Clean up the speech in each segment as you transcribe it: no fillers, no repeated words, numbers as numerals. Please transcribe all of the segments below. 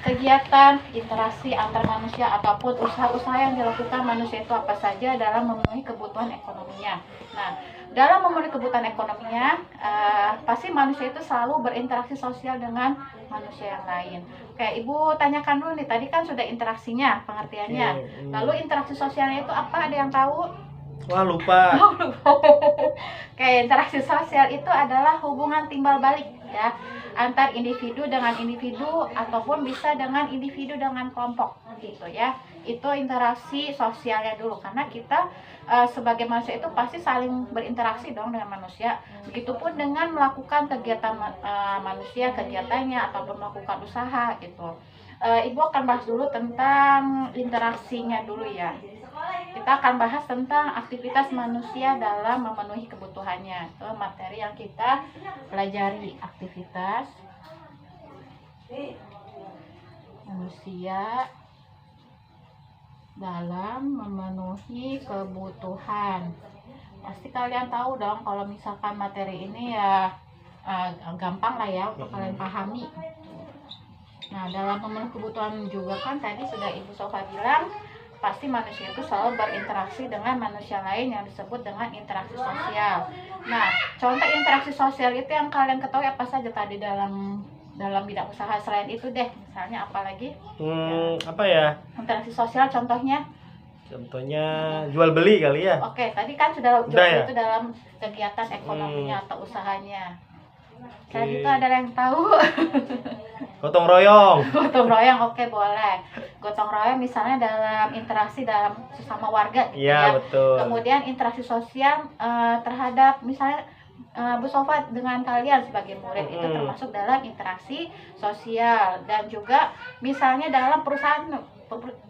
kegiatan interaksi antar manusia ataupun usaha-usaha yang dilakukan manusia itu apa saja dalam memenuhi kebutuhan ekonominya. Nah, dalam memenuhi kebutuhan ekonominya, pasti manusia itu selalu berinteraksi sosial dengan manusia yang lain. Oke, Ibu tanyakan dulu nih, tadi kan sudah interaksinya, pengertiannya. Lalu interaksi sosialnya itu apa? Ada yang tahu? Wah, lupa. Oke, interaksi sosial itu adalah hubungan timbal balik ya, antar individu dengan individu ataupun bisa dengan individu dengan kelompok gitu ya. Itu interaksi sosialnya dulu, karena kita sebagai manusia itu pasti saling berinteraksi dong dengan manusia. Begitupun dengan melakukan kegiatan manusia, kegiatannya ataupun melakukan usaha gitu. Ibu akan bahas dulu tentang interaksinya dulu ya. Kita akan bahas tentang aktivitas manusia dalam memenuhi kebutuhannya. Itu materi yang kita pelajari, aktivitas manusia dalam memenuhi kebutuhan. Pasti kalian tahu dong kalau misalkan materi ini ya gampang lah ya untuk kalian pahami. Nah, dalam memenuhi kebutuhan juga kan tadi sudah Ibu Sofa bilang, pasti manusia itu selalu berinteraksi dengan manusia lain yang disebut dengan interaksi sosial. Nah, contoh interaksi sosial itu yang kalian ketahui apa saja tadi dalam bidang usaha. Selain itu deh, misalnya apa lagi? Apa ya? Interaksi sosial contohnya? Contohnya jual beli kali ya. Oke, tadi kan sudah ya? itu dalam kegiatan ekonominya atau usahanya. Selain itu ada yang tahu? Gotong royong. Gotong royong, oke boleh. Gotong royong misalnya dalam interaksi dalam sesama warga gitu Iya, ya. betul. Kemudian interaksi sosial terhadap misalnya Bu Sofa dengan kalian sebagai murid itu termasuk dalam interaksi sosial. Dan juga misalnya dalam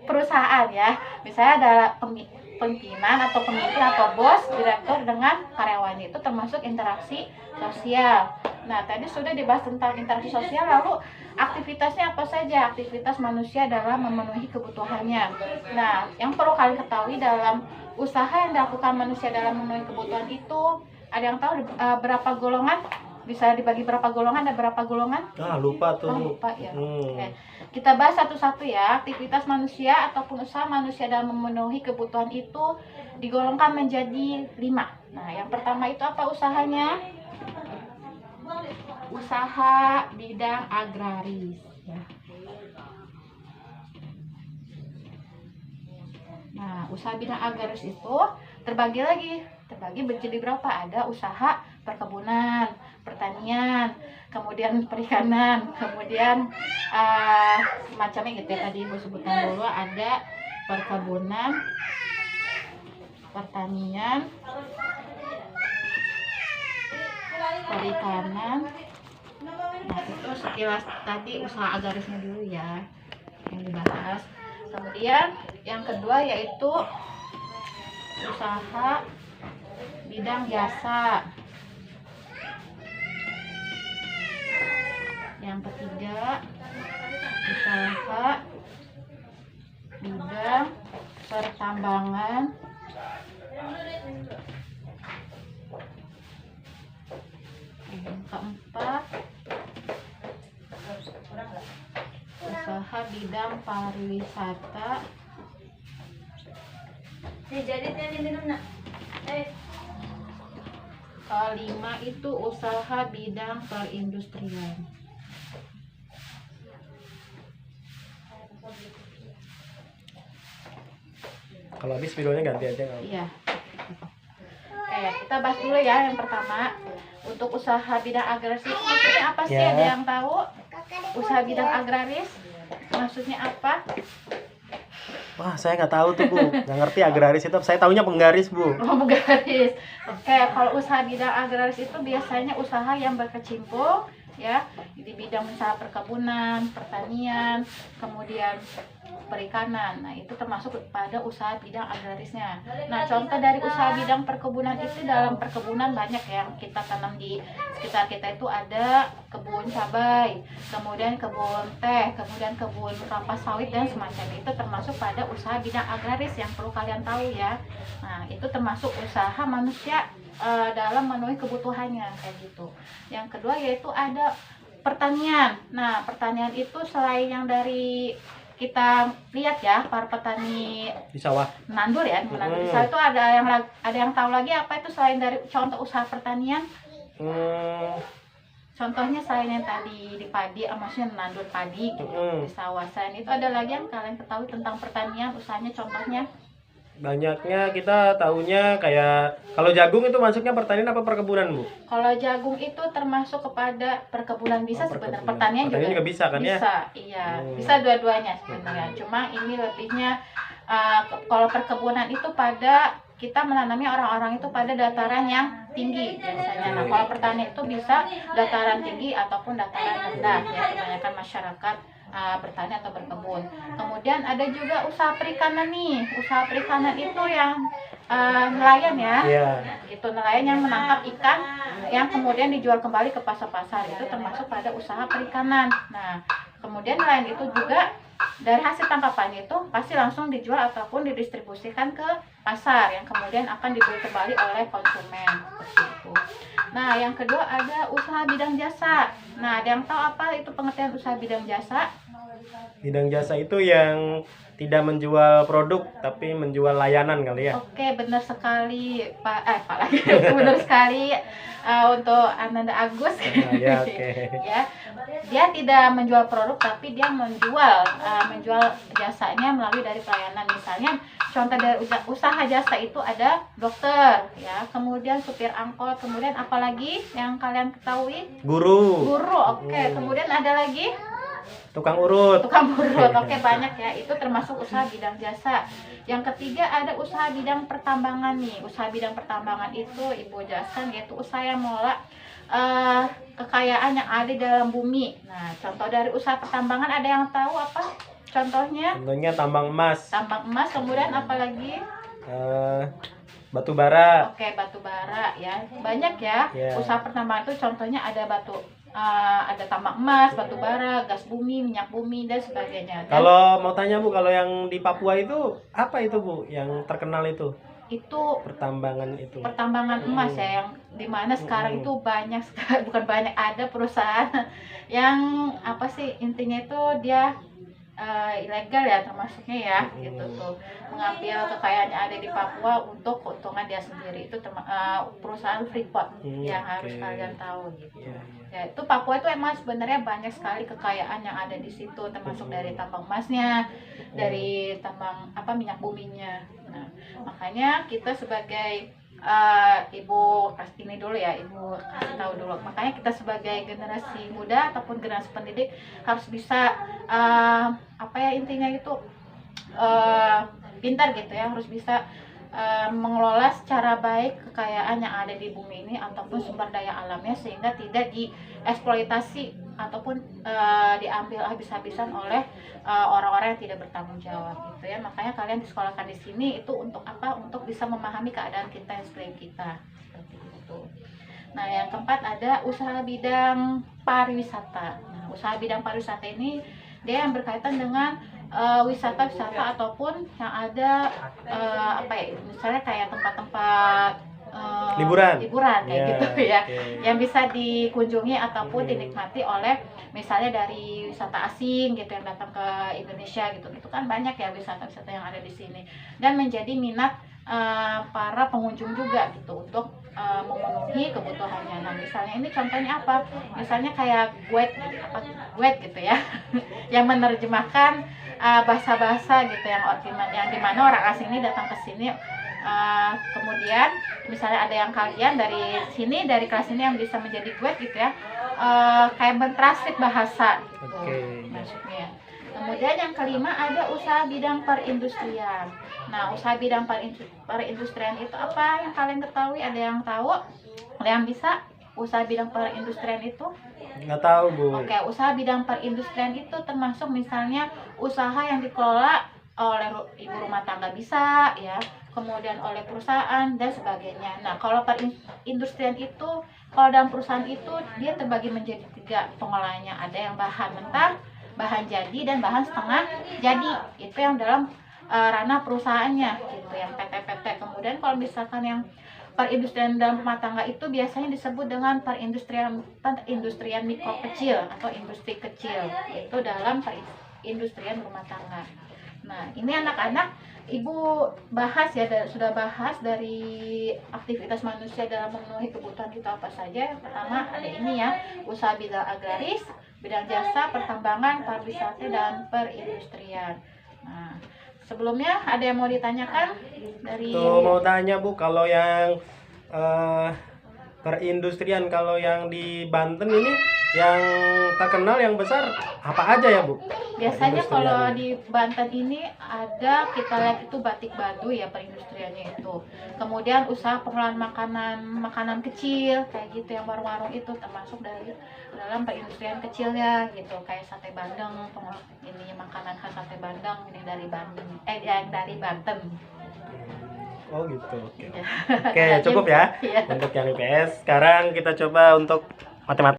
perusahaan ya. Misalnya dalam pimpinan atau pemimpin atau bos, direktur dengan karyawan itu termasuk interaksi sosial. Nah, tadi sudah dibahas tentang interaksi sosial, lalu aktivitasnya apa saja? Aktivitas manusia dalam memenuhi kebutuhannya. Nah, yang perlu kalian ketahui dalam usaha yang dilakukan manusia dalam memenuhi kebutuhan itu, ada yang tahu berapa golongan? Bisa dibagi berapa golongan? Ada berapa golongan? Lupa tuh. Lupa ya. Oke. Kita bahas satu-satu ya. Aktivitas manusia ataupun usaha manusia dalam memenuhi kebutuhan itu digolongkan menjadi 5. Nah, yang pertama itu apa usahanya? Usaha bidang agraris ya. Nah, usaha bidang agraris itu terbagi menjadi berapa? Ada usaha perkebunan, pertanian, kemudian perikanan, kemudian macamnya gitu ya. Tadi Ibu sebutkan dulu ada perkebunan, pertanian, perikanan. Nah, itu sekilas tadi usaha agrarisnya dulu ya yang dibahas. Kemudian yang kedua yaitu usaha bidang jasa. Yang ketiga usaha bidang pertambangan. Yang keempat usaha bidang pariwisata. Kelima itu usaha bidang perindustrian. Kalau habis videonya ganti aja. Iya. Oke, kita bahas dulu ya yang pertama. Untuk usaha bidang agraris itu maksudnya apa sih? Ada yang tahu? Usaha bidang agraris maksudnya apa? Wah, saya nggak tahu tuh, Bu. Nggak ngerti agraris itu. Saya tahunya penggaris, Bu. Oh, penggaris. Oke, kalau usaha bidang agraris itu biasanya usaha yang berkecimpung ya di bidang usaha perkebunan, pertanian, kemudian perikanan. Nah, itu termasuk pada usaha bidang agrarisnya. Nah, contoh dari usaha bidang perkebunan itu, dalam perkebunan banyak yang kita tanam di sekitar kita itu ada kebun cabai, kemudian kebun teh, kemudian kebun kelapa sawit dan semacamnya. Itu termasuk pada usaha bidang agraris yang perlu kalian tahu ya. Nah, itu termasuk usaha manusia dalam memenuhi kebutuhannya kayak gitu. Yang kedua yaitu ada pertanian. Nah, pertanian itu selain yang dari kita lihat ya, para petani Di sawah. menandur ya, menandur di sawah itu ada yang tahu lagi apa itu selain dari contoh usaha pertanian? Contohnya selain yang tadi di padi, maksudnya menandur padi gitu, di sawah. Selain itu ada lagi yang kalian ketahui tentang pertanian, usahanya contohnya? Banyaknya kita tahunya kayak kalau jagung itu masuknya pertanian apa perkebunan, Bu? Kalau jagung itu termasuk kepada perkebunan, bisa sebenarnya. Pertanian juga bisa kan ya? Bisa, iya. Bisa dua-duanya sebenarnya. Cuma ini lebihnya kalau perkebunan itu pada kita menanami orang-orang itu pada dataran yang tinggi biasanya. Nah, kalau pertanian itu bisa dataran tinggi ataupun dataran rendah ya, kebanyakan masyarakat bertani atau berkebun. Kemudian ada juga usaha perikanan nih. Usaha perikanan itu yang nelayan ya. Itu nelayan yang menangkap ikan yang kemudian dijual kembali ke pasar-pasar. Itu termasuk pada usaha perikanan. Nah, kemudian nelayan itu juga dari hasil tangkapannya itu pasti langsung dijual ataupun didistribusikan ke pasar yang kemudian akan dibeli kembali oleh konsumen. Seperti itu. Nah, yang kedua ada usaha bidang jasa. Nah, ada yang tahu apa itu pengertian usaha bidang jasa? Bidang jasa itu yang tidak menjual produk tapi menjual layanan kali ya. Oke, benar sekali Pak lagi. Benar sekali untuk Ananda Agus. Ya, oke. Ya. Dia tidak menjual produk tapi dia menjual jasanya melalui dari pelayanan. Misalnya contoh dari usaha jasa itu ada dokter ya, kemudian supir angkot, kemudian apalagi yang kalian ketahui? Guru, oke. Kemudian ada lagi tukang urut. Oke, banyak ya. Itu termasuk usaha bidang jasa. Yang ketiga ada usaha bidang pertambangan nih. Usaha bidang pertambangan itu Ibu jelaskan yaitu usaha yang mengelola kekayaan yang ada di dalam bumi. Nah, contoh dari usaha pertambangan ada yang tahu apa? Contohnya tambang emas. Kemudian apalagi? Batu bara. Oke, batu bara ya. Banyak ya. Usaha pertambangan itu contohnya ada ada tambang emas, batu bara, gas bumi, minyak bumi dan sebagainya. Kalau mau tanya Bu, kalau yang di Papua itu apa itu Bu yang terkenal itu? Itu pertambangan emas ya, yang dimana sekarang itu banyak sekali, bukan banyak, ada perusahaan yang apa sih intinya itu dia ilegal ya termasuknya ya, gitu tuh, mengambil kekayaan yang ada di Papua untuk keuntungan dia sendiri. Itu perusahaan Freeport yang harus kalian tahu gitu. Ya, itu Papua itu emang sebenarnya banyak sekali kekayaan yang ada di situ, termasuk dari tambang emasnya, dari tambang minyak buminya. Nah, makanya kita sebagai Ibu ini dulu ya, Ibu kasih tahu dulu. Makanya kita sebagai generasi muda ataupun generasi pendidik harus bisa intinya itu pintar gitu ya, harus bisa mengelola secara baik kekayaan yang ada di bumi ini ataupun sumber daya alamnya sehingga tidak dieksploitasi ataupun diambil habis-habisan oleh orang-orang yang tidak bertanggung jawab gitu ya. Makanya kalian disekolahkan di sini itu untuk apa? Untuk bisa memahami keadaan kita yang sekeliling kita seperti itu. Nah, yang keempat ada usaha bidang pariwisata. Nah, usaha bidang pariwisata ini dia yang berkaitan dengan wisata-wisata ataupun yang ada misalnya kayak tempat-tempat liburan kayak gitu ya, yang bisa dikunjungi ataupun dinikmati oleh misalnya dari wisata asing gitu yang datang ke Indonesia gitu. Itu kan banyak ya wisata-wisata yang ada di sini dan menjadi minat para pengunjung juga gitu untuk memenuhi kebutuhannya. Nah, misalnya ini contohnya apa? Misalnya kayak guide gitu ya, yang menerjemahkan bahasa-bahasa gitu yang dimana orang asing ini datang ke sini. Kemudian misalnya ada yang kalian dari sini, dari kelas ini yang bisa menjadi guide gitu ya, kayak bertranslate bahasa gitu maksudnya. Kemudian yang kelima ada usaha bidang perindustrian. Nah, usaha bidang perindustrian itu apa yang kalian ketahui? Ada yang tahu? Ada yang bisa usaha bidang perindustrian itu? Nggak tahu Bu. Oke, usaha bidang perindustrian itu termasuk misalnya usaha yang dikelola oleh ibu rumah tangga bisa ya, kemudian oleh perusahaan dan sebagainya. Nah, kalau perindustrian itu, kalau dalam perusahaan itu dia terbagi menjadi 3 pengolahannya. Ada yang bahan mentah, bahan jadi, dan bahan setengah jadi. Itu yang dalam ranah perusahaannya gitu, yang PT-PT. Kemudian kalau misalkan yang perindustrian dalam rumah tangga itu biasanya disebut dengan perindustrian mikro kecil atau industri kecil, itu dalam perindustrian rumah tangga. Nah, ini anak-anak Ibu bahas ya, sudah bahas dari aktivitas manusia dalam memenuhi kebutuhan itu apa saja. Yang pertama ada ini ya, usaha bidang agraris, bidang jasa, pertambangan, pariwisata, dan perindustrian. Nah, sebelumnya ada yang mau ditanyakan dari Tuh mau tanya Bu, kalau yang perindustrian, kalau yang di Banten ini yang terkenal yang besar apa aja ya Bu? biasanya Perindustrian. kalau di Banten ini ada, kita lihat itu batik Baduy ya perindustriannya itu. Kemudian usaha pengolahan makanan kecil kayak gitu, yang warung-warung itu termasuk dari dalam perindustrian kecilnya gitu, kayak sate Bandeng, ini makanan khas sate Bandeng ini dari Bandung, yang dari Banten. Oh gitu. Oke. Ya. Oke, cukup ya Iya. untuk yang IPS. Sekarang kita coba untuk matematika.